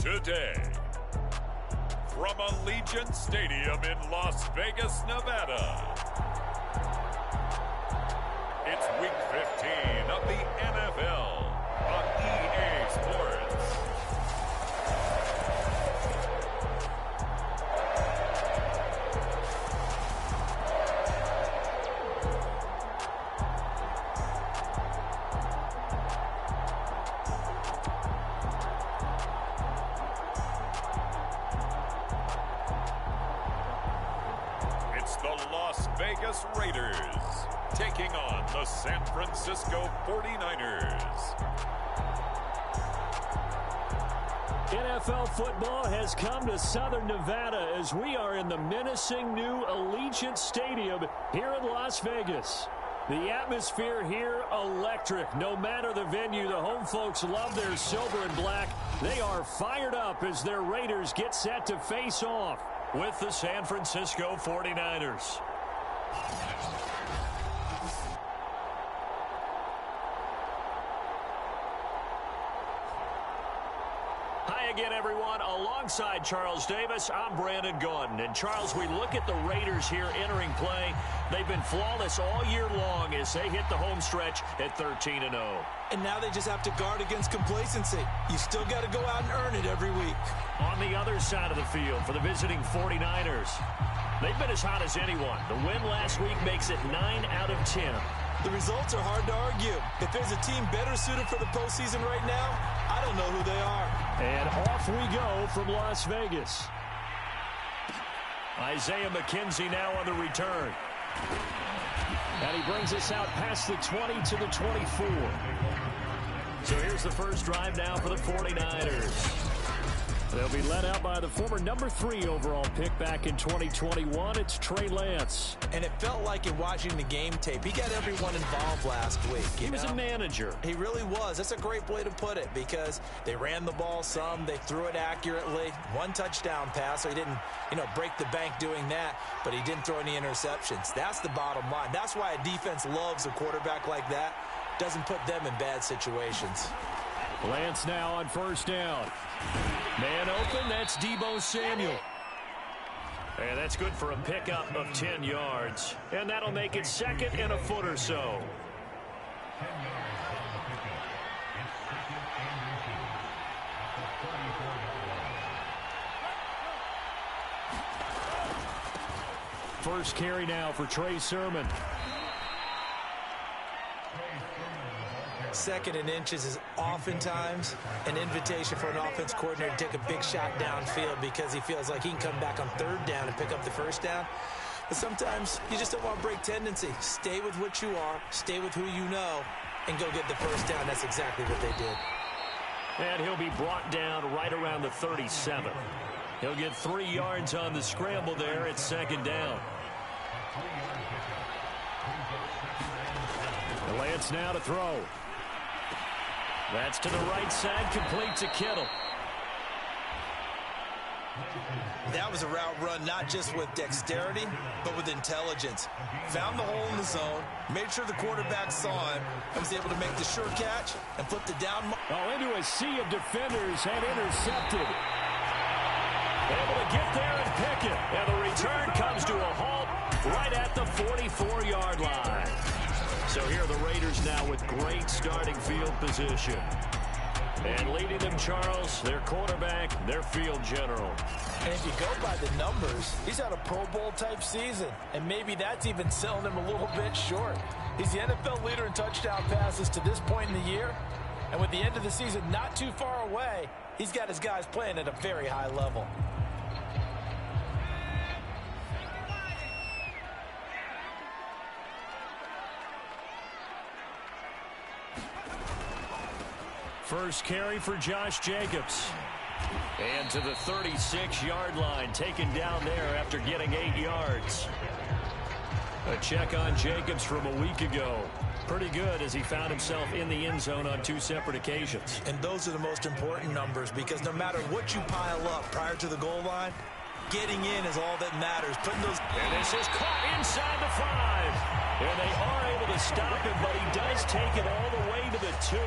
Today, from Allegiant Stadium in Las Vegas, Nevada, it's Week 15 of the NFL on EA Sports. Las Vegas Raiders taking on the San Francisco 49ers. NFL football has come to Southern Nevada as we are in the menacing new Allegiant Stadium here in Las Vegas. The atmosphere here, electric. No matter the venue, the home folks love their silver and black. They are fired up as their Raiders get set to face off with the San Francisco 49ers. Hi again, everyone. Alongside Charles Davis, I'm Brandon Gaudin. And Charles, we look at the Raiders here entering play. They've been flawless all year long as they hit the home stretch at 13-0. And now they just have to guard against complacency. You still got to go out and earn it every week. On the other side of the field for the visiting 49ers, they've been as hot as anyone. The win last week makes it 9 out of 10. The results are hard to argue. If there's a team better suited for the postseason right now, I don't know who they are. And off we go from Las Vegas. Isaiah McKenzie now on the return. And he brings us out past the 20 to the 24. So here's the first drive now for the 49ers. They'll be led out by the former number 3 overall pick back in 2021. It's Trey Lance. And it felt like in watching the game tape, he got everyone involved last week. He was a manager. He really was. That's a great way to put it because they ran the ball some. They threw it accurately. 1 touchdown pass, so he didn't, break the bank doing that, but he didn't throw any interceptions. That's the bottom line. That's why a defense loves a quarterback like that. Doesn't put them in bad situations. Lance now on first down. Man open, that's Deebo Samuel. And that's good for a pickup of 10 yards. And that'll make it 2nd and a foot or so. First carry now for Trey Sermon. 2nd and inches is oftentimes an invitation for an offense coordinator to take a big shot downfield because he feels like he can come back on 3rd down and pick up the first down. But sometimes you just don't want to break tendency. Stay with what you are, stay with who you know, and go get the first down. That's exactly what they did. And he'll be brought down right around the 37. He'll get 3 yards on the scramble there at 2nd down. Lance now to throw. That's to the right side, complete to Kittle. That was a route run not just with dexterity, but with intelligence. Found the hole in the zone, made sure the quarterback saw him, and was able to make the sure catch and flip the down. Into a sea of defenders and intercepted. Able to get there and pick it. And the return comes to a halt right at the 44-yard line. So here are the Raiders now with great starting field position. And leading them, Charles, their quarterback, their field general. And if you go by the numbers, he's had a Pro Bowl-type season. And maybe that's even selling him a little bit short. He's the NFL leader in touchdown passes to this point in the year. And with the end of the season not too far away, he's got his guys playing at a very high level. First carry for Josh Jacobs. And to the 36-yard line, taken down there after getting 8 yards. A check on Jacobs from a week ago. Pretty good as he found himself in the end zone on 2 separate occasions. And those are the most important numbers because no matter what you pile up prior to the goal line, getting in is all that matters. Putting those. And this is caught inside the 5. And they are able to stop him, but he does take it all the way to the 2.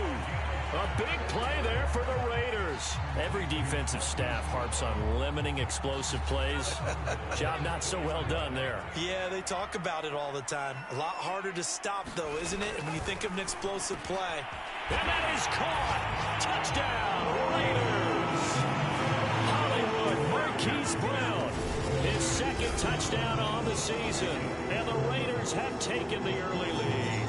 A big play there for the Raiders. Every defensive staff harps on limiting explosive plays. Job not so well done there. Yeah, they talk about it all the time. A lot harder to stop, though, isn't it? And when you think of an explosive play. And that is caught. Touchdown, Raiders. Hollywood Marquise Brown. His second touchdown on the season. And the Raiders have taken the early lead.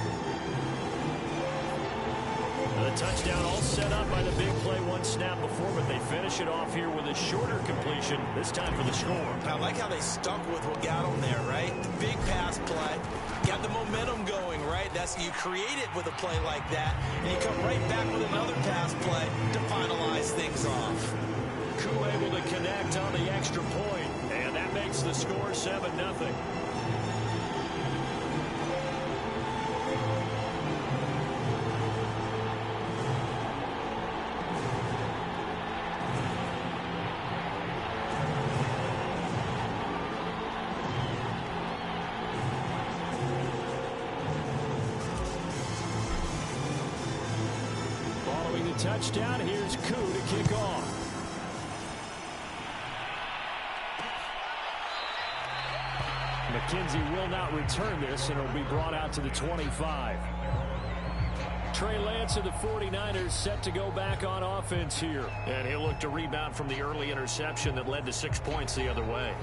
The touchdown all set up by the big play one snap before, but they finish it off here with a shorter completion, this time for the score. I like how they stuck with what got them there, right? The big pass play, got the momentum going, right? You create it with a play like that, and you come right back with another pass play to finalize things off. Koo able to connect on the extra point, and that makes the score 7-0. Touchdown. Here's Koo to kick off. McKenzie will not return this, and it'll be brought out to the 25. Trey Lance of the 49ers set to go back on offense here. And he'll look to rebound from the early interception that led to 6 points the other way.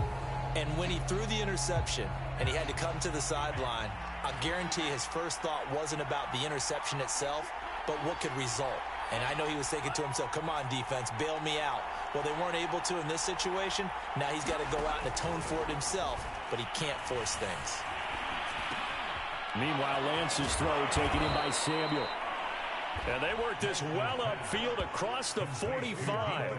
And when he threw the interception and he had to come to the sideline, I guarantee his first thought wasn't about the interception itself, but what could result. And I know he was thinking to himself, come on, defense, bail me out. Well, they weren't able to in this situation. Now he's got to go out and atone for it himself, but he can't force things. Meanwhile, Lance's throw taken in by Samuel. And they work this well upfield across the 45.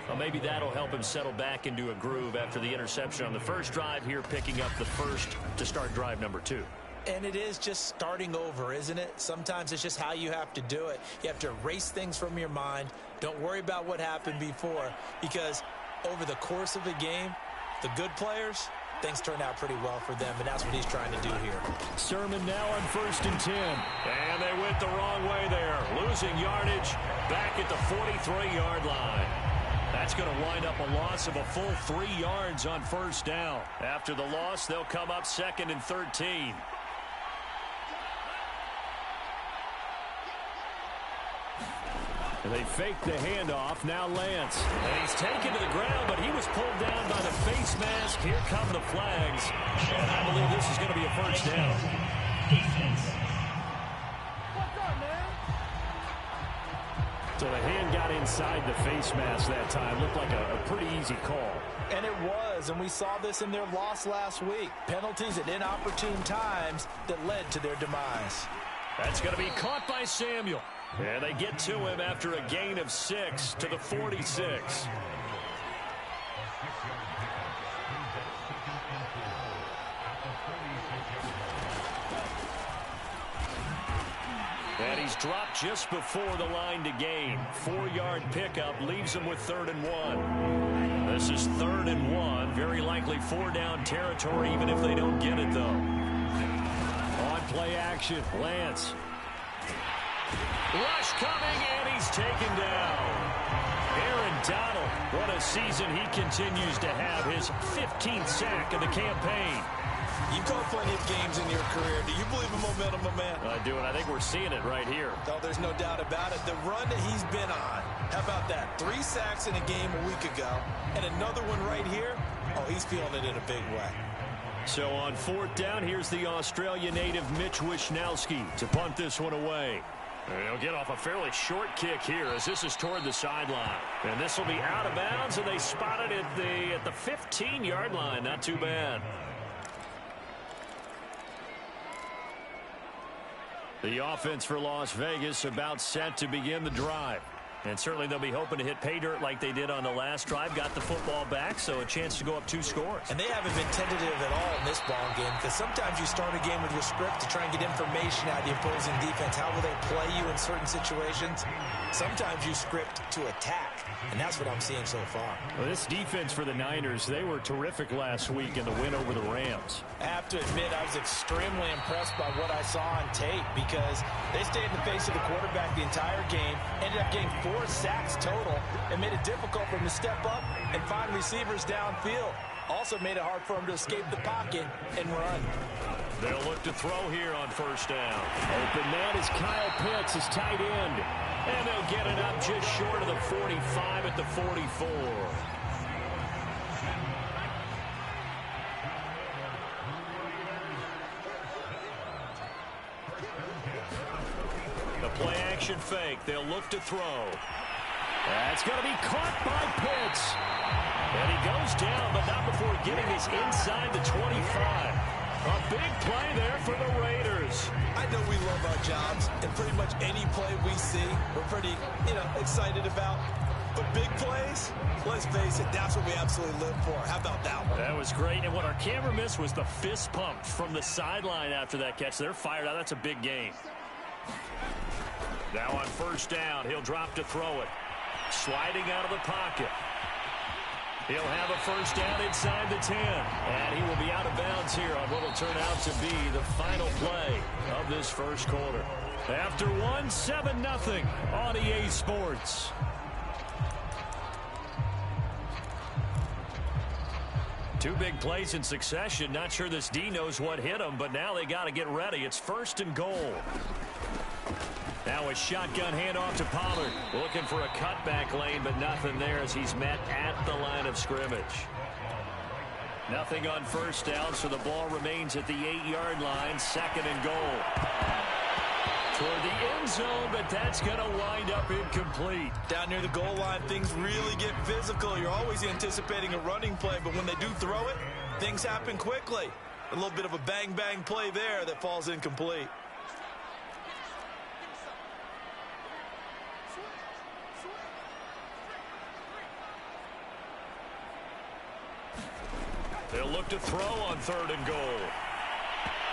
Well, maybe that'll help him settle back into a groove after the interception on the first drive here, picking up the first to start drive number 2. And it is just starting over, isn't it? Sometimes it's just how you have to do it. You have to erase things from your mind. Don't worry about what happened before, because over the course of a game, the good players, things turn out pretty well for them, and that's what he's trying to do here. Sermon now on 1st and 10. And they went the wrong way there. Losing yardage back at the 43-yard line. That's going to wind up a loss of a full 3 yards on 1st down. After the loss, they'll come up 2nd and 13. And they fake the handoff. Now Lance. And he's taken to the ground, but he was pulled down by the face mask. Here come the flags. And I believe this is going to be a 1st down. So the hand got inside the face mask that time. Looked like a pretty easy call. And it was, and we saw this in their loss last week. Penalties at inopportune times that led to their demise. That's going to be caught by Samuel. And they get to him after a gain of 6 to the 46. And he's dropped just before the line to gain. 4-yard pickup leaves him with 3rd and 1. This is 3rd and 1. Very likely 4-down territory, even if they don't get it, though. On play action, Lance. Rush coming, and he's taken down. Aaron Donald, what a season he continues to have. His 15th sack of the campaign. You've caught plenty of games in your career. Do you believe in momentum, my man? I do, and I think we're seeing it right here. No, there's no doubt about it. The run that he's been on, how about that? 3 sacks in a game a week ago, and another one right here. Oh, he's feeling it in a big way. So on 4th down, here's the Australia native Mitch Wishnowski to punt this one away. They'll get off a fairly short kick here as this is toward the sideline. And this will be out of bounds, and they spot it at the 15-yard line. Not too bad. The offense for Las Vegas about set to begin the drive. And certainly they'll be hoping to hit pay dirt like they did on the last drive. Got the football back, so a chance to go up 2 scores. And they haven't been tentative at all in this ball game, because sometimes you start a game with your script to try and get information out of the opposing defense. How will they play you in certain situations? Sometimes you script to attack, and that's what I'm seeing so far. Well, this defense for the Niners, they were terrific last week in the win over the Rams. I have to admit, I was extremely impressed by what I saw on tape, because they stayed in the face of the quarterback the entire game, ended up getting 4 sacks total, and made it difficult for him to step up and find receivers downfield. Also made it hard for him to escape the pocket and run. They'll look to throw here on first down. Open man is Kyle Pitts, his tight end. And they'll get it up just short of the 45 at the 44. The play action fake. They'll look to throw. That's going to be caught by Pitts. And he goes down, but not before getting this inside the 25. A big play there for the Raiders. I know we love our jobs, and pretty much any play we see, we're pretty, excited about. But big plays, let's face it, that's what we absolutely live for. How about that one? That was great, and what our camera missed was the fist pump from the sideline after that catch. They're fired out. That's a big game. Now on first down, he'll drop to throw it. Sliding out of the pocket. He'll have a first down inside the 10. And he will be out of bounds here on what will turn out to be the final play of this first quarter. After 7-0 on EA Sports. Two big plays in succession. Not sure this D knows what hit him, but now they got to get ready. It's 1st and goal. Now a shotgun handoff to Pollard. Looking for a cutback lane, but nothing there as he's met at the line of scrimmage. Nothing on first down, so the ball remains at the 8-yard line. 2nd and goal. Toward the end zone, but that's going to wind up incomplete. Down near the goal line, things really get physical. You're always anticipating a running play, but when they do throw it, things happen quickly. A little bit of a bang-bang play there that falls incomplete. They'll look to throw on 3rd and goal.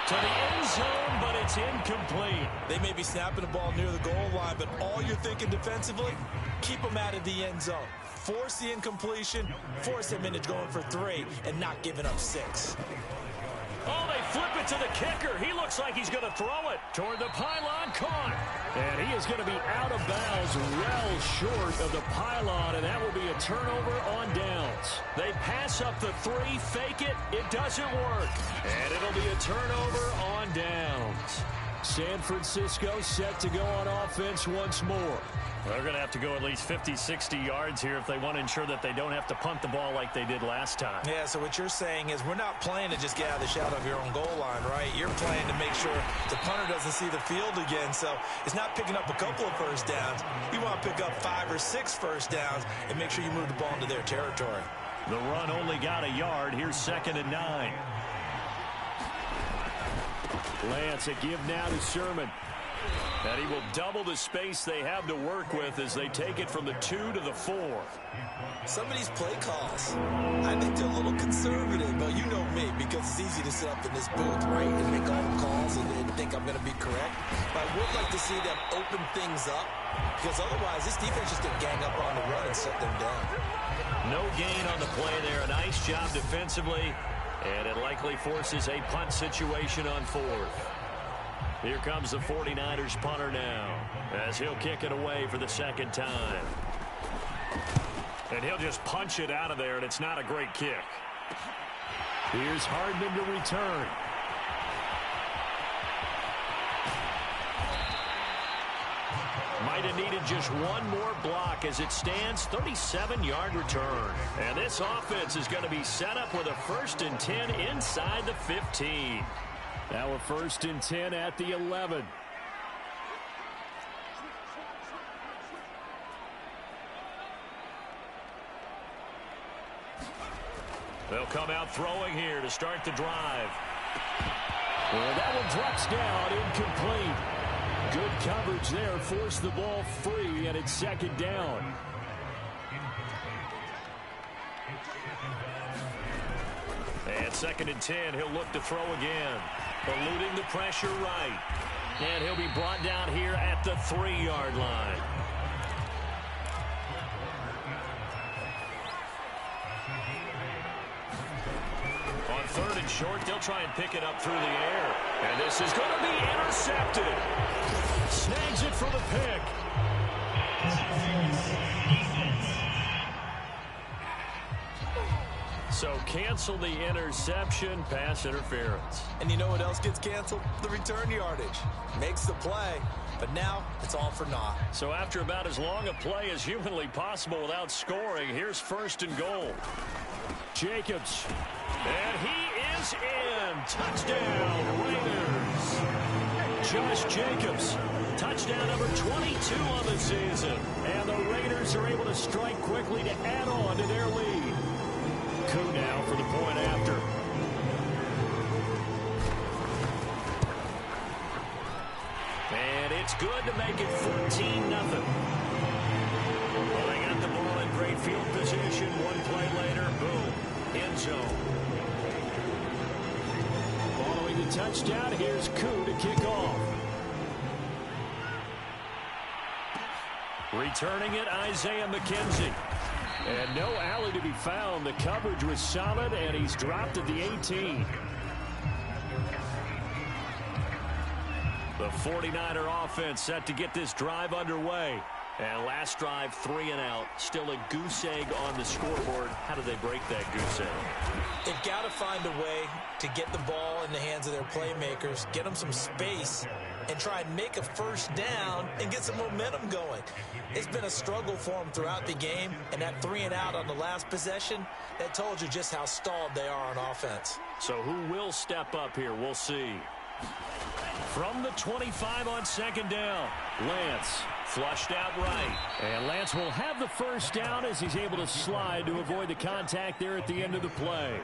To the end zone, but it's incomplete. They may be snapping the ball near the goal line, but all you're thinking defensively, keep them out of the end zone. Force the incompletion, force them into going for 3, and not giving up 6. Oh, they flip it to the kicker. He looks like he's going to throw it toward the pylon. Caught. And he is going to be out of bounds well short of the pylon, and that will be a turnover on downs. They pass up the 3, fake it. It doesn't work. And it'll be a turnover on downs. San Francisco set to go on offense once more. They're going to have to go at least 50, 60 yards here if they want to ensure that they don't have to punt the ball like they did last time. Yeah, so what you're saying is we're not playing to just get out of the shadow of your own goal line, right? You're playing to make sure the punter doesn't see the field again. So it's not picking up a couple of first downs. You want to pick up 5 or 6 first downs and make sure you move the ball into their territory. The run only got a yard. Here's 2nd and 9. Lance, a give now to Sherman. And he will double the space they have to work with as they take it from the 2 to the 4. Some of these play calls, I think they're a little conservative, but you know me, because it's easy to sit up in this booth, right, and make all the calls and think I'm going to be correct. But I would like to see them open things up, because otherwise this defense just going to gang up on the run and shut them down. No gain on the play there. A nice job defensively, and it likely forces a punt situation on 4th. Here comes the 49ers punter now as he'll kick it away for the 2nd time. And he'll just punch it out of there, and it's not a great kick. Here's Hardman to return. Might have needed just one more block as it stands. 37-yard return. And this offense is going to be set up with a 1st and 10 inside the 15. Now a 1st and 10 at the 11. They'll come out throwing here to start the drive. Well, that one drops down, incomplete. Good coverage there forced the ball free, and it's second down. And second and 10, he'll look to throw again. Eluding the pressure right. And he'll be brought down here at the 3-yard line. On third and short, they'll try and pick it up through the air. And this is going to be intercepted. Snags it for the pick. So cancel the interception, pass interference. And you know what else gets canceled? The return yardage. Makes the play, but now it's all for naught. So after about as long a play as humanly possible without scoring, here's first and goal. Jacobs. And he is in. Touchdown, Raiders. Josh Jacobs. Touchdown number 22 on the season. And the Raiders are able to strike quickly to add on to their lead. Coup now for the point after. And it's good to make it 14-0. Well, they got the ball in great field position. One play later, boom, end zone. Following the touchdown, here's Coup to kick off. Returning it, Isaiah McKenzie. And no alley to be found. The coverage was solid, and he's dropped at the 18. The 49er offense set to get this drive underway. And last drive, 3 and out. Still a goose egg on the scoreboard. How do they break that goose egg? They've got to find a way to get the ball in the hands of their playmakers, get them some space, and try and make a first down and get some momentum going. It's been a struggle for them throughout the game, and that 3 and out on the last possession, that told you just how stalled they are on offense. So who will step up here? We'll see. From the 25 on second down, Lance flushed out right. And Lance will have the first down as he's able to slide to avoid the contact there at the end of the play.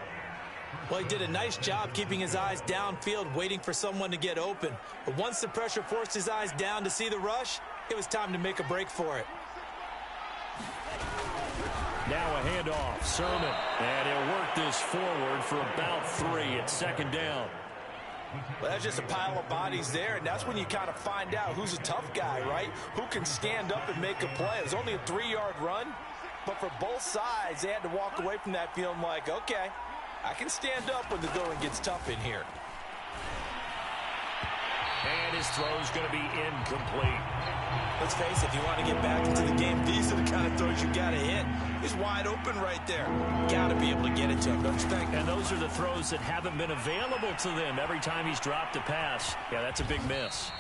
Well, he did a nice job keeping his eyes downfield, waiting for someone to get open. But once the pressure forced his eyes down to see the rush, it was time to make a break for it. Now a handoff, Sermon. And he'll work this forward for about 3 at second down. Well, that's just a pile of bodies there, and that's when you kind of find out who's a tough guy, right? Who can stand up and make a play. It was only a 3-yard run, but for both sides, they had to walk away from that feeling like, okay, I can stand up when the going gets tough in here. And his throw's going to be incomplete. Let's face it, if you want to get back into the game, these are the kind of throws you got to hit. He's wide open right there. Got to be able to get it to him, don't you think? And those are the throws that haven't been available to them every time he's dropped a pass. Yeah, that's a big miss.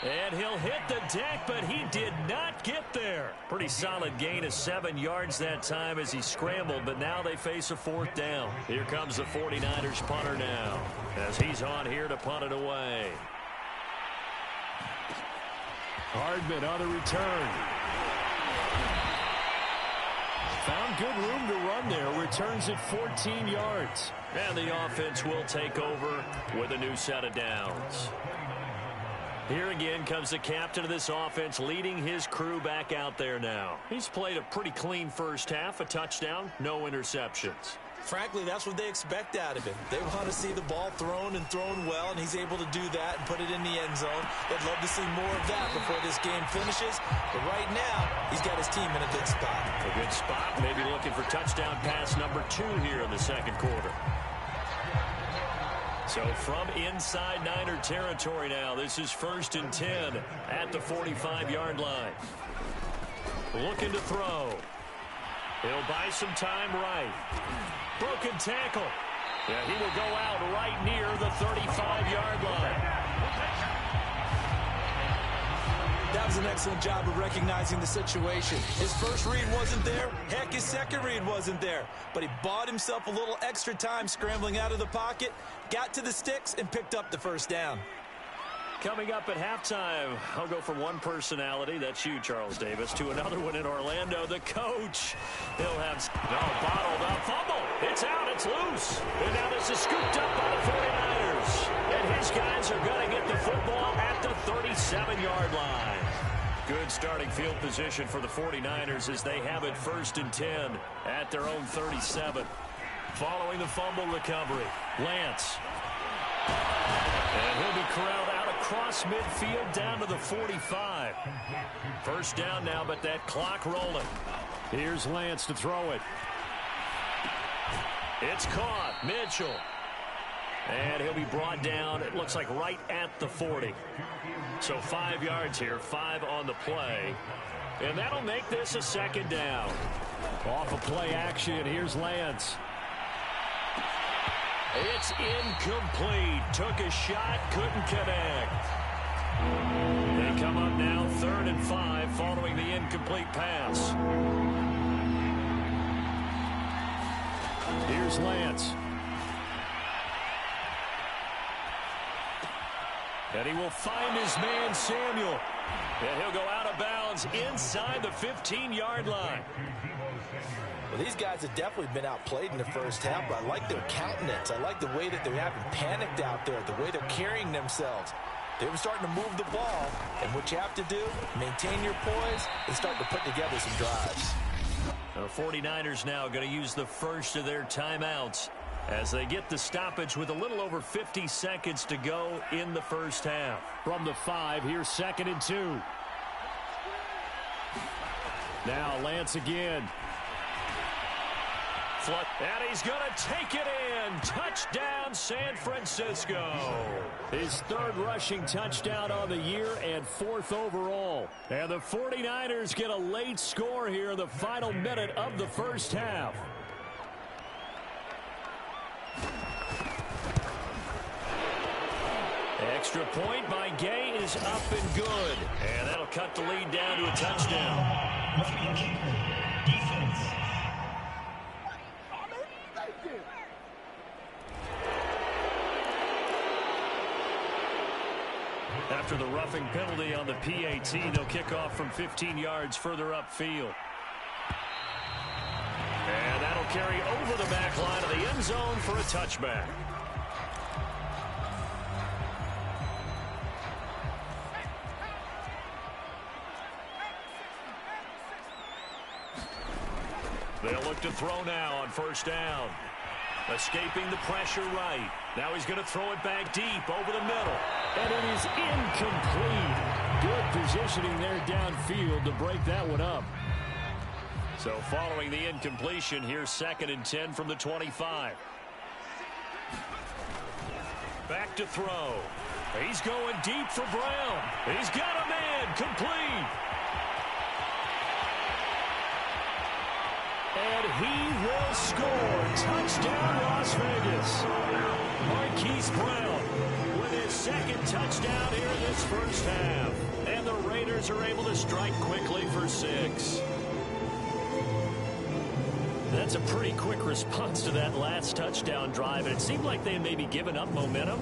And he'll hit the deck, but he did not get there. Pretty solid gain of 7 yards that time as he scrambled, but now they face a 4th down. Here comes the 49ers punter now as he's on here to punt it away. Hardman on the return. Found good room to run there. Returns at 14 yards. And the offense will take over with a new set of downs. Here again comes the captain of this offense, leading his crew back out there now. He's played a pretty clean first half, a touchdown, no interceptions. Frankly, that's what they expect out of him. They want to see the ball thrown and thrown well, and he's able to do that and put it in the end zone. They'd love to see more of that before this game finishes. But right now, he's got his team in a good spot. A good spot, maybe looking for touchdown pass number 2 here in the second quarter. So from inside Niner territory now, this is 1st and 10 at the 45-yard line. Looking to throw. He'll buy some time right. Broken tackle. Yeah, he will go out right near the 35-yard line. That was an excellent job of recognizing the situation. His first read wasn't there. Heck, his second read wasn't there. But he bought himself a little extra time scrambling out of the pocket, got to the sticks, and picked up the first down. Coming up at halftime, I'll go from one personality, that's you, Charles Davis, to another one in Orlando, the coach. He'll have bottled up, fumble. It's out, it's loose. And now this is scooped up by the 49ers. And These guys are going to get the football at the 37-yard line. Good starting field position for the 49ers as they have it 1st and 10 at their own 37. Following the fumble recovery, Lance. And he'll be corralled out across midfield down to the 45. First down now, but that clock rolling. Here's Lance to throw it. It's caught. Mitchell. And he'll be brought down, it looks like right at the 40. So 5 yards here, 5 on the play. And that'll make this a 2nd down. Off of play action, here's Lance. It's incomplete. Took a shot, couldn't connect. They come up now 3rd and 5 following the incomplete pass. Here's Lance. And he will find his man, Samuel. And he'll go out of bounds inside the 15-yard line. Well, these guys have definitely been outplayed in the first half, but I like their countenance. I like the way that they're having panicked out there, the way they're carrying themselves. They were starting to move the ball, and what you have to do, maintain your poise and start to put together some drives. The 49ers now going to use the first of their timeouts as they get the stoppage with a little over 50 seconds to go in the first half. From the 5, here's 2nd and 2. Now Lance again. And he's going to take it in. Touchdown, San Francisco. His 3rd rushing touchdown on the year and 4th overall. And the 49ers get a late score here in the final minute of the first half. Extra point by Gay is up and good. And that'll cut the lead down to a touchdown. After the roughing penalty on the PAT, they'll kick off from 15 yards further upfield. And that'll carry over the back line of the end zone for a touchback. They'll look to throw now on 1st down. Escaping the pressure right. Now he's going to throw it back deep over the middle. And it is incomplete. Good positioning there downfield to break that one up. So following the incompletion, here's 2nd and 10 from the 25. Back to throw. He's going deep for Brown. He's got a man. Complete. And he will score. Touchdown, Las Vegas. Marquise Brown with his 2nd touchdown here in this first half. And the Raiders are able to strike quickly for 6. That's a pretty quick response to that last touchdown drive. And it seemed like they had maybe given up momentum.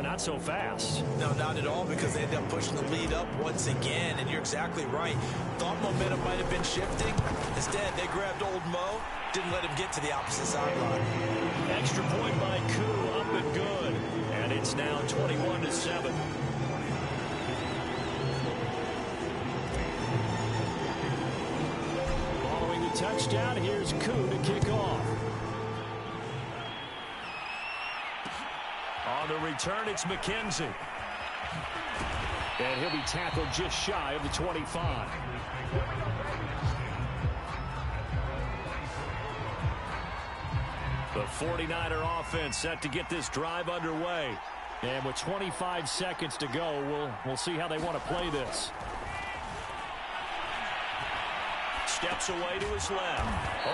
Not so fast. No, not at all, because they ended up pushing the lead up once again, and you're exactly right. Thought momentum might have been shifting. Instead, they grabbed old Mo, didn't let him get to the opposite sideline. Extra point by Koo, up and good. And it's now 21-7. Following the touchdown, here's Koo to kick off. On the return, it's McKenzie. And he'll be tackled just shy of the 25. The 49er offense set to get this drive underway. And with 25 seconds to go, we'll see how they want to play this. Steps away to his left.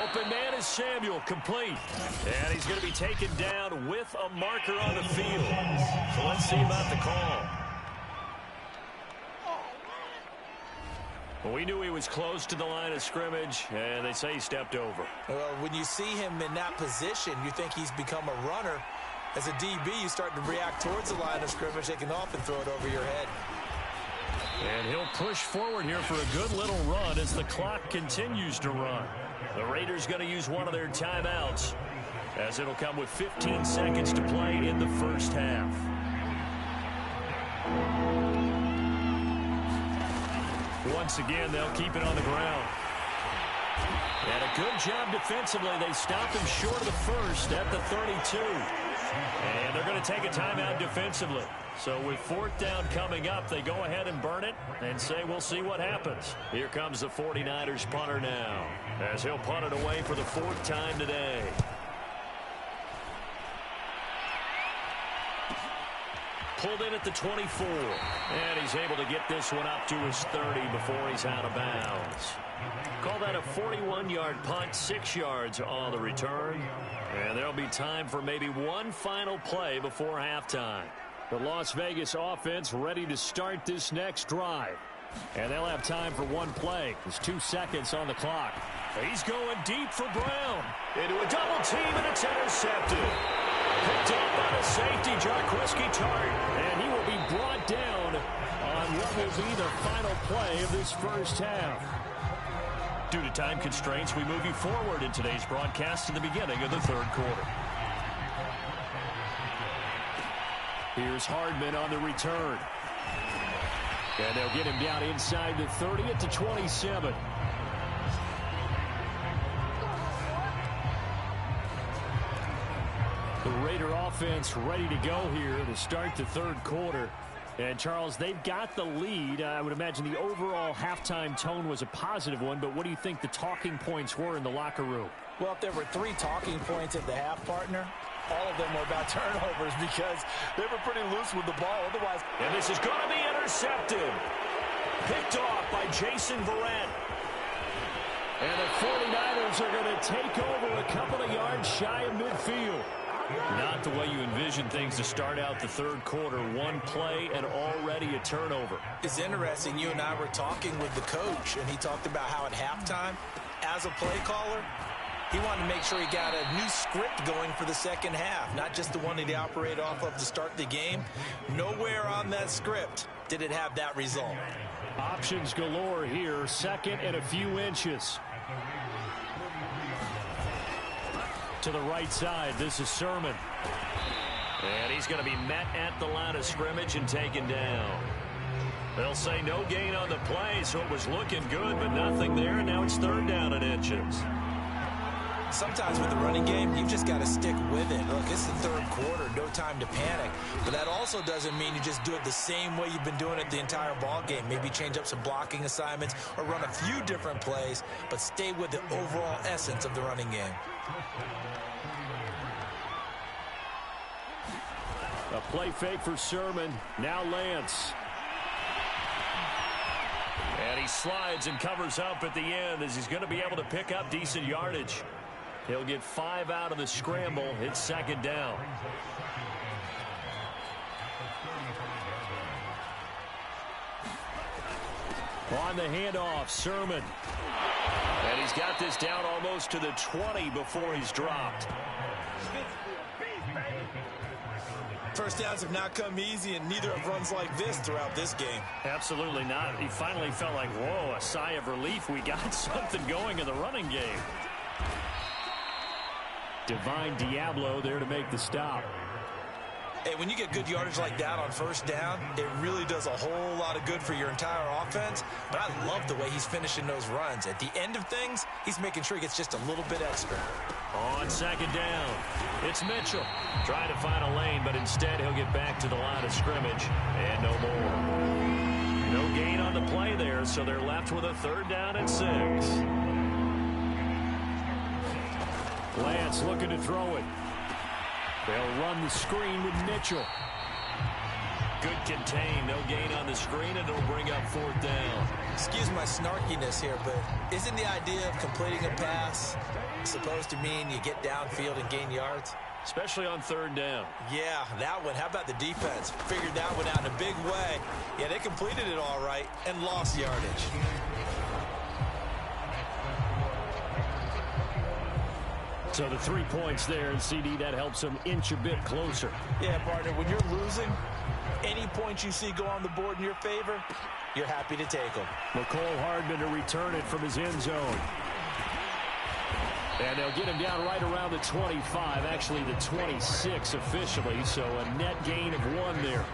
Open man is Samuel, complete. And he's going to be taken down with a marker on the field. So let's see about the call. Well, we knew he was close to the line of scrimmage, and they say he stepped over. Well, when you see him in that position, you think he's become a runner. As a DB, you start to react towards the line of scrimmage. They can often throw it over your head. And he'll push forward here for a good little run as the clock continues to run. The Raiders going to use one of their timeouts as it'll come with 15 seconds to play in the first half. Once again, they'll keep it on the ground. And a good job defensively. They stopped him short of the first at the 32. And they're going to take a timeout defensively. So with fourth down coming up, they go ahead and burn it and say we'll see what happens. Here comes the 49ers punter now, as he'll punt it away for the fourth time today. Pulled in at the 24. And he's able to get this one up to his 30 before he's out of bounds. Call that a 41-yard punt, 6 yards on the return. And there'll be time for maybe one final play before halftime. The Las Vegas offense ready to start this next drive. And they'll have time for one play. There's 2 seconds on the clock. He's going deep for Brown. Into a double team, and it's intercepted. Picked up by the safety, Jarquiski Tart. And he will be brought down on what will be the final play of this first half. Due to time constraints, we move you forward in today's broadcast to the beginning of the third quarter. Here's Hardman on the return. And they'll get him down inside the 30 at the 27. The Raider offense ready to go here to start the third quarter. And, Charles, they've got the lead. I would imagine the overall halftime tone was a positive one, but what do you think the talking points were in the locker room? Well, if there were 3 talking points at the half, partner, all of them were about turnovers because they were pretty loose with the ball. Otherwise, and this is going to be intercepted. Picked off by Jason Verrett. And the 49ers are going to take over a couple of yards shy of midfield. Not the way you envision things to start out the third quarter. One play and already a turnover. It's interesting. You and I were talking with the coach, and he talked about how at halftime, as a play caller, he wanted to make sure he got a new script going for the second half, not just the one that he operated off of to start the game. Nowhere on that script did it have that result. Options galore here. Second and a few inches. To the right side, this is Sermon. And he's going to be met at the line of scrimmage and taken down. They'll say no gain on the play, so it was looking good, but nothing there, and now it's third down and inches. Sometimes with the running game, you've just got to stick with it. Look, it's the third quarter, no time to panic. But that also doesn't mean you just do it the same way you've been doing it the entire ball game. Maybe change up some blocking assignments or run a few different plays, but stay with the overall essence of the running game. A play fake for Sermon. Now Lance. And he slides and covers up at the end as he's going to be able to pick up decent yardage. He'll get 5 out of the scramble. It's second down. On the handoff, Sermon. And he's got this down almost to the 20 before he's dropped. First downs have not come easy, and neither have runs like this throughout this game. Absolutely not. He finally felt like, whoa, a sigh of relief. We got something going in the running game. Divine Diablo there to make the stop. Hey, when you get good yardage like that on first down, it really does a whole lot of good for your entire offense. But I love the way he's finishing those runs. At the end of things, he's making sure he gets just a little bit extra. On second down, it's Mitchell. Trying to find a lane, but instead he'll get back to the line of scrimmage. And no more. No gain on the play there, so they're left with a third down and 6. Lance looking to throw it. They'll run the screen with Mitchell. Good contain. No gain on the screen, and it'll bring up fourth down. Excuse my snarkiness here, but isn't the idea of completing a pass supposed to mean you get downfield and gain yards? Especially on third down. Yeah, that one. How about the defense? Figured that one out in a big way. Yeah, they completed it all right and lost yardage. So the 3 points there, and CD, that helps them inch a bit closer. Yeah, partner, when you're losing, any points you see go on the board in your favor, you're happy to take them. McCole Hardman to return it from his end zone. And they'll get him down right around the 25, actually the 26 officially, so a net gain of 1 there.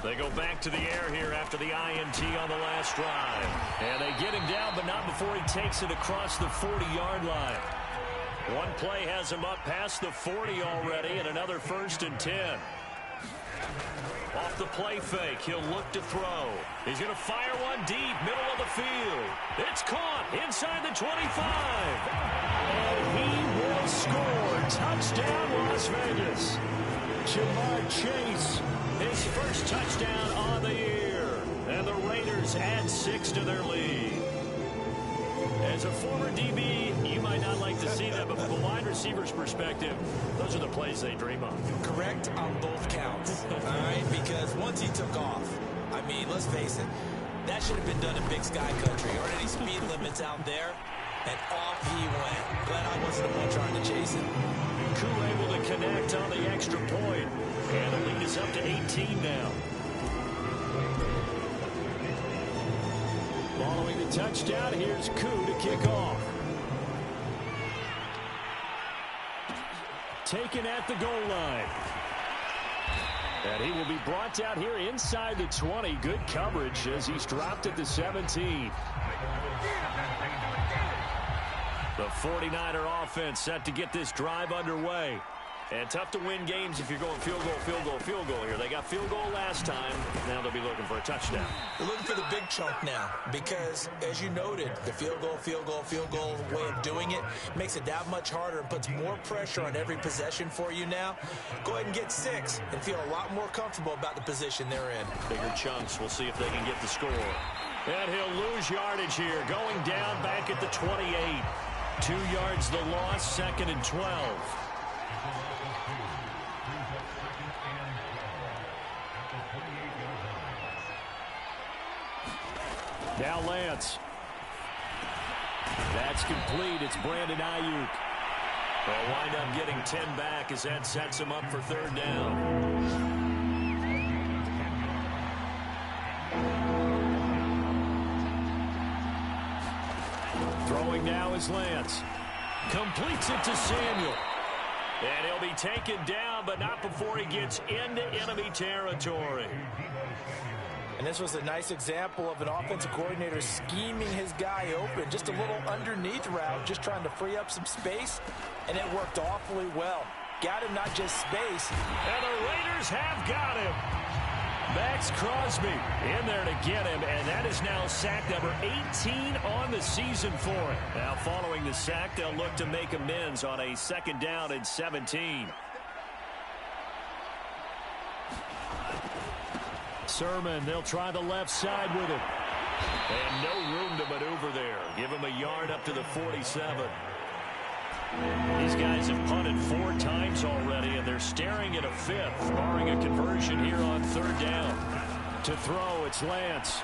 They go back to the air here after the INT on the last drive. And they get him down, but not before he takes it across the 40-yard line. One play has him up past the 40 already, and another 1st and 10. Off the play fake, he'll look to throw. He's going to fire one deep, middle of the field. It's caught inside the 25. And he will score. Touchdown, Las Vegas. Jamar Chase, his first touchdown on the year. And the Raiders add 6 to their lead. As a former DB, you might not like to see that, but from a wide receiver's perspective, those are the plays they dream of. Correct on both counts, all right? Because once he took off, I mean, let's face it, that should have been done in Big Sky Country. Already speed limits out there, and off he went. Glad I wasn't the one trying to chase him. Koo able to connect on the extra point, and the lead is up to 18 now. Following the touchdown, here's Koo to kick off. Taken at the goal line. And he will be brought down here inside the 20. Good coverage as he's dropped at the 17. The 49er offense set to get this drive underway. And tough to win games if you're going field goal, field goal, field goal here. They got field goal last time. Now they'll be looking for a touchdown. They're looking for the big chunk now because, as you noted, the field goal way of doing it makes it that much harder and puts more pressure on every possession for you now. Go ahead and get 6 and feel a lot more comfortable about the position they're in. Bigger chunks. We'll see if they can get the score. And he'll lose yardage here. Going down back at the 28. 2 yards the loss, 2nd and 12. Now Lance. That's complete. It's Brandon Ayuk. They'll wind up getting 10 back as that sets him up for 3rd down. Throwing now is Lance. Completes it to Samuel. And he'll be taken down, but not before he gets into enemy territory. And this was a nice example of an offensive coordinator scheming his guy open. Just a little underneath route, just trying to free up some space, and it worked awfully well. Got him not just space. And the Raiders have got him. Max Crosby in there to get him, and that is now sack number 18 on the season for him. Now following the sack, they'll look to make amends on a 2nd down and 17. Sermon, they'll try the left side with it. And no room to maneuver there. Give him a yard up to the 47. These guys have punted 4 times already, and they're staring at a 5th, barring a conversion here on 3rd down. To throw, it's Lance.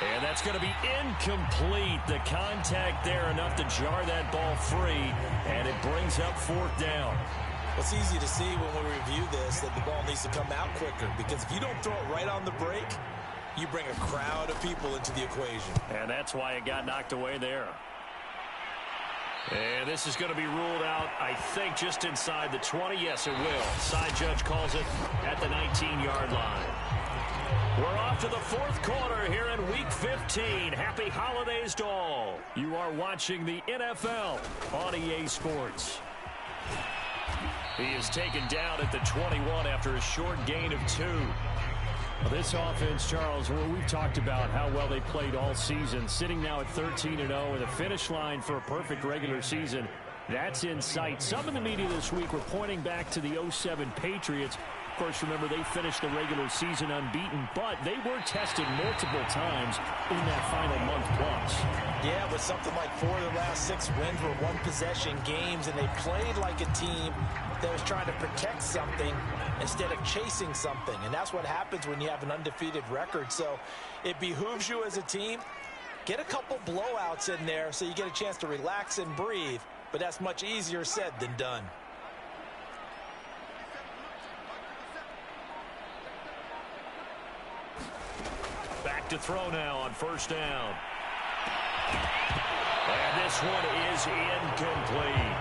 And that's going to be incomplete. The contact there enough to jar that ball free, and it brings up 4th down. It's easy to see when we review this that the ball needs to come out quicker, because if you don't throw it right on the break, you bring a crowd of people into the equation. And that's why it got knocked away there. And this is going to be ruled out, I think, just inside the 20. Yes, it will. Side judge calls it at the 19-yard line. We're off to the 4th quarter here in Week 15. Happy holidays to all. You are watching the NFL on EA Sports. He is taken down at the 21 after a short gain of 2. Well, this offense, Charles, we've talked about how well they played all season, sitting now at 13-0 with a finish line for a perfect regular season. That's in sight. Some of the media this week were pointing back to the 07 Patriots. Of course, remember, they finished the regular season unbeaten, but they were tested multiple times in that final month plus. Yeah, but something like 4 of the last 6 wins were one-possession games, and they played like a team that was trying to protect something instead of chasing something. And that's what happens when you have an undefeated record. So it behooves you as a team, get a couple blowouts in there so you get a chance to relax and breathe. But that's much easier said than done. Back to throw now on 1st down. And this one is incomplete.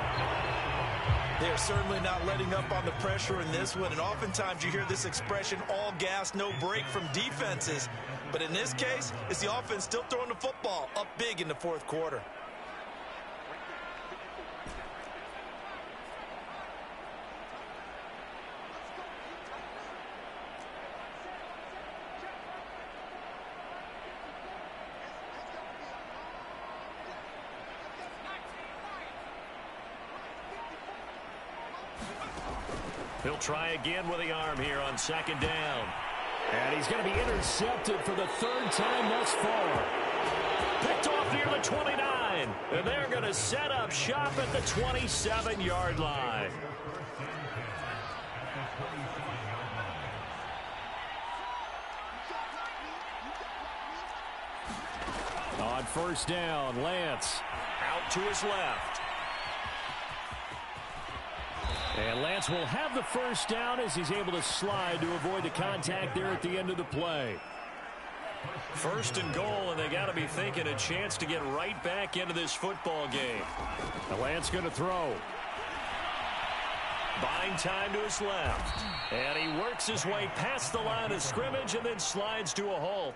They are certainly not letting up on the pressure in this one, and oftentimes you hear this expression, all gas, no break from defenses. But in this case, it's the offense still throwing the football up big in the fourth quarter. He'll try again with the arm here on second down. And he's going to be intercepted for the third time thus far. Picked off near the 29. And they're going to set up shop at the 27-yard line. On first down, Lance out to his left. And Lance will have the first down as he's able to slide to avoid the contact there at the end of the play. First and goal, and they got to be thinking a chance to get right back into this football game. Now Lance going to throw. Buying time to his left. And he works his way past the line of scrimmage and then slides to a halt.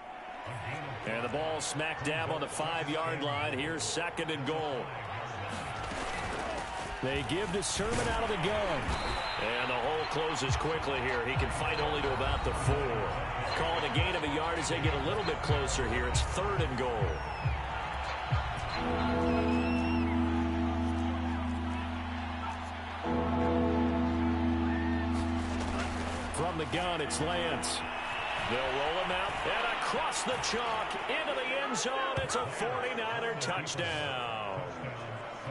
And the ball smack dab on the 5-yard line. Here's second and goal. They give to Sermon out of the gun. And the hole closes quickly here. He can fight only to about the 4. Call it a gain of a yard as they get a little bit closer here. It's third and goal. From the gun, it's Lance. They'll roll him out and across the chalk into the end zone. It's a 49er touchdown.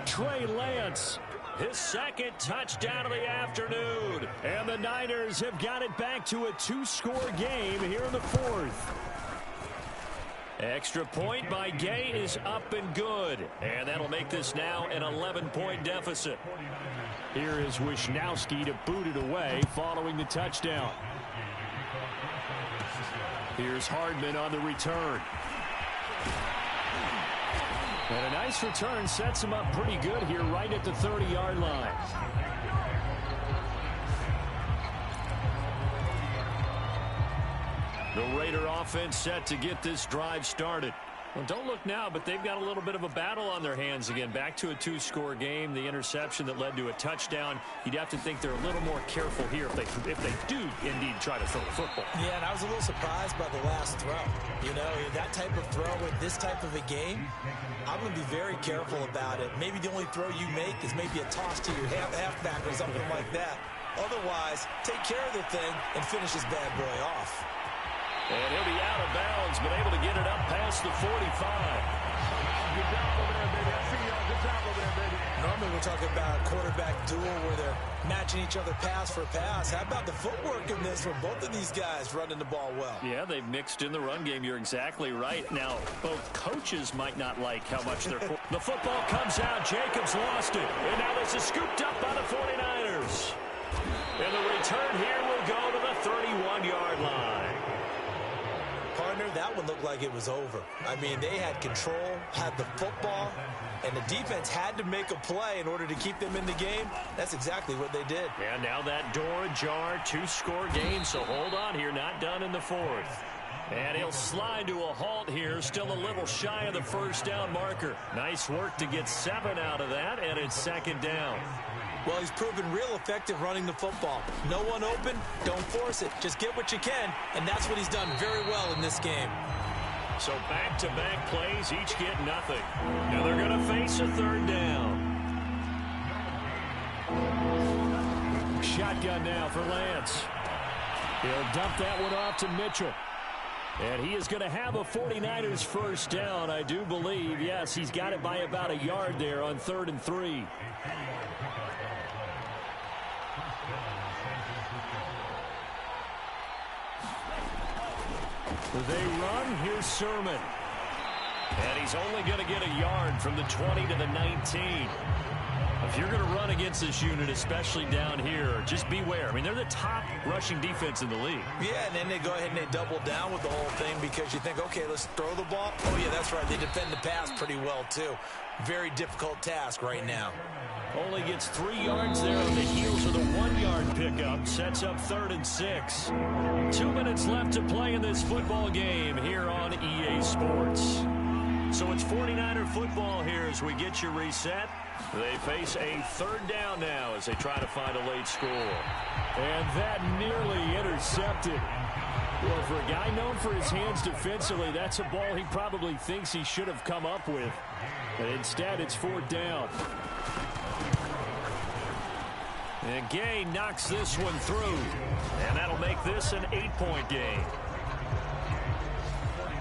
Trey Lance, his second touchdown of the afternoon. And the Niners have got it back to a 2-score game here in the fourth. Extra point by Gay is up and good. And that'll make this now an 11-point deficit. Here is Wisnowski to boot it away following the touchdown. Here's Hardman on the return. And a nice return sets him up pretty good here right at the 30-yard line. The Raider offense set to get this drive started. Well, don't look now, but they've got a little bit of a battle on their hands again. Back to a 2-score game. The interception that led to a touchdown. You'd have to think they're a little more careful here if they do indeed try to throw the football. Yeah, and I was a little surprised by the last throw. You know, that type of throw in this type of a game, I'm going to be very careful about it. Maybe the only throw you make is maybe a toss to your halfback or something like that. Otherwise, take care of the thing and finish this bad boy off. And he'll be out of bounds, but able to get it up past the 45. Good job over there, baby. I see y'all. Good job over there, baby. Normally we're talking about a quarterback duel where they're matching each other pass for pass. How about the footwork in this from both of these guys running the ball well? Yeah, they've mixed in the run game. You're exactly right. Now, both coaches might not like how much they're... The football comes out. Jacobs lost it. And now this is scooped up by the 49ers. And the return here will go to the 31-yard line. Partner, that one looked like it was over. I mean, they had control, had the football, and the defense had to make a play in order to keep them in the game. That's exactly what they did. And now that door ajar, 2-score game, so hold on here, not done in the fourth. And he'll slide to a halt here, still a little shy of the first down marker. Nice work to get 7 out of that, and it's second down. Well, he's proven real effective running the football. No one open, don't force it. Just get what you can, and that's what he's done very well in this game. So back-to-back plays, each get nothing. Now they're going to face a third down. Shotgun now for Lance. He'll dump that one off to Mitchell. And he is going to have a 49ers first down, I do believe. Yes, he's got it by about a yard there on 3rd and 3. They run. Here's Sermon. And he's only going to get a yard from the 20 to the 19. The If you're going to run against this unit, especially down here, just beware. I mean, they're the top rushing defense in the league. Yeah, and then they go ahead and they double down with the whole thing because you think, okay, let's throw the ball. Oh, yeah, that's right. They defend the pass pretty well, too. Very difficult task right now. Only gets 3 yards there on the heels of the 1-yard pickup. Sets up 3rd and 6. 2 minutes left to play in this football game here on EA Sports. So it's 49er football here as we get you reset. They face a 3rd down now as they try to find a late score. And that nearly intercepted. Well, for a guy known for his hands defensively, that's a ball he probably thinks he should have come up with. But instead, it's 4th down. And Gay knocks this one through. And that'll make this an 8-point game.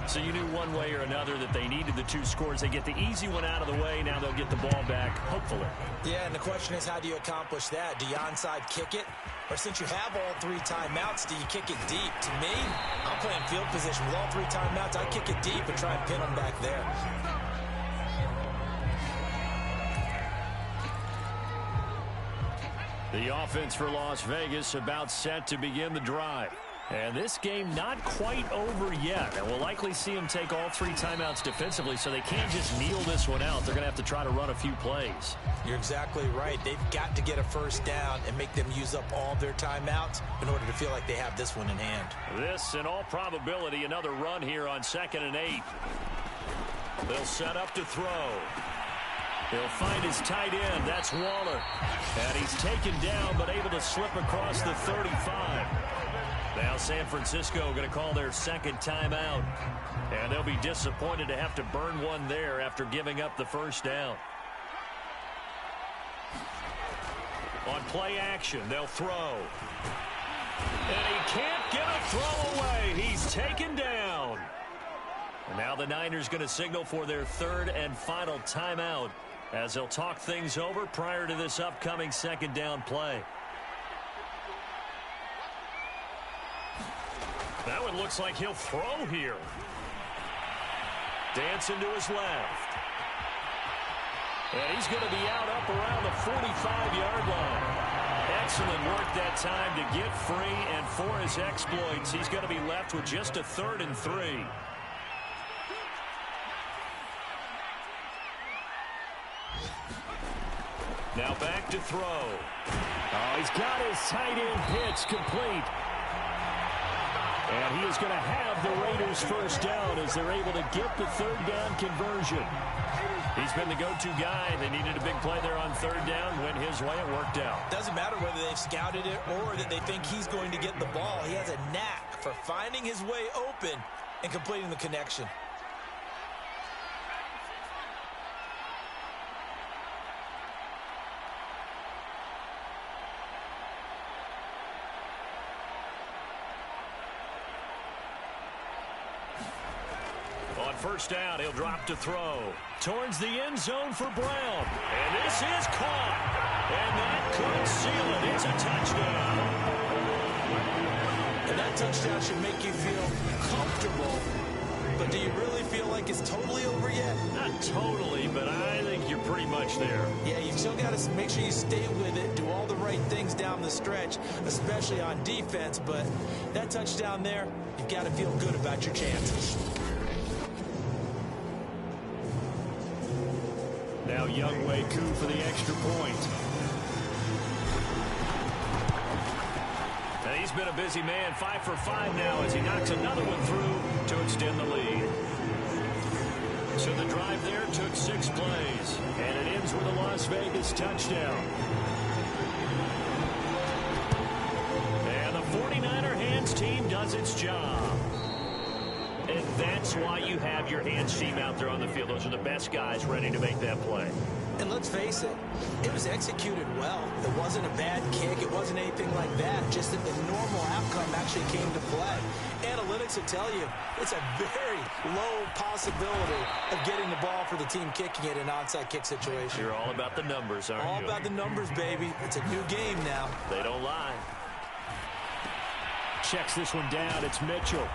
So you knew one way or another that they needed the 2 scores. They get the easy one out of the way. Now they'll get the ball back, hopefully. Yeah, and the question is, how do you accomplish that? Do you onside kick it? Or since you have all 3 timeouts, do you kick it deep? To me, I'm playing field position. With all 3 timeouts, I kick it deep and try and pin them back there. The offense for Las Vegas about set to begin the drive. And this game not quite over yet. And we'll likely see them take all 3 timeouts defensively, so they can't just kneel this one out. They're going to have to try to run a few plays. You're exactly right. They've got to get a 1st down and make them use up all their timeouts in order to feel like they have this one in hand. This, in all probability, another run here on 2nd and 8. They'll set up to throw. He'll find his tight end. That's Waller. And he's taken down, but able to slip across the 35. Now San Francisco going to call their 2nd timeout. And they'll be disappointed to have to burn one there after giving up the 1st down. On play action, they'll throw. And he can't get a throw away. He's taken down. And now the Niners going to signal for their 3rd and final timeout as they'll talk things over prior to this upcoming 2nd down play. That one looks like he'll throw here. Dancing to his left. And he's going to be out up around the 45-yard line. Excellent work that time to get free, and for his exploits, he's going to be left with just a 3rd and 3. Now back to throw. Oh, he's got his tight end pitch complete. And he is going to have the Raiders 1st down as they're able to get the 3rd down conversion. He's been the go-to guy. They needed a big play there on 3rd down. Went his way. It worked out. Doesn't matter whether they've scouted it or that they think he's going to get the ball. He has a knack for finding his way open and completing the connection. On 1st down, he'll drop to throw. Towards the end zone for Brown. And this is caught. And that could seal it. It's a touchdown. And that touchdown should make you feel comfortable. But do you really feel like it's totally over yet? Not totally, but I think you're pretty much there. Yeah, you've still got to make sure you stay with it, do all the right things down the stretch, especially on defense. But that touchdown there, you've got to feel good about your chances. Now Younghoe Koo for the extra point. And he's been a busy man, 5 for 5 now as he knocks another one through to extend the lead. So the drive there took 6 plays, and it ends with a Las Vegas touchdown. And the 49er hands team does its job. And that's why you have your hands team out there on the field. Those are the best guys ready to make that play. And let's face it, it was executed well. It wasn't a bad kick. It wasn't anything like that. Just that the normal outcome actually came to play. Analytics will tell you it's a very low possibility of getting the ball for the team kicking it in an onside kick situation. You're all about the numbers, aren't you? All about the numbers, baby. It's a new game now. They don't lie. Checks this one down. It's Mitchell.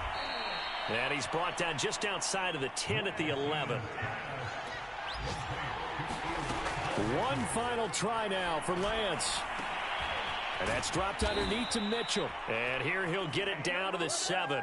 And he's brought down just outside of the 10 at the 11. One final try now for Lance. And that's dropped underneath to Mitchell. And here he'll get it down to the 7.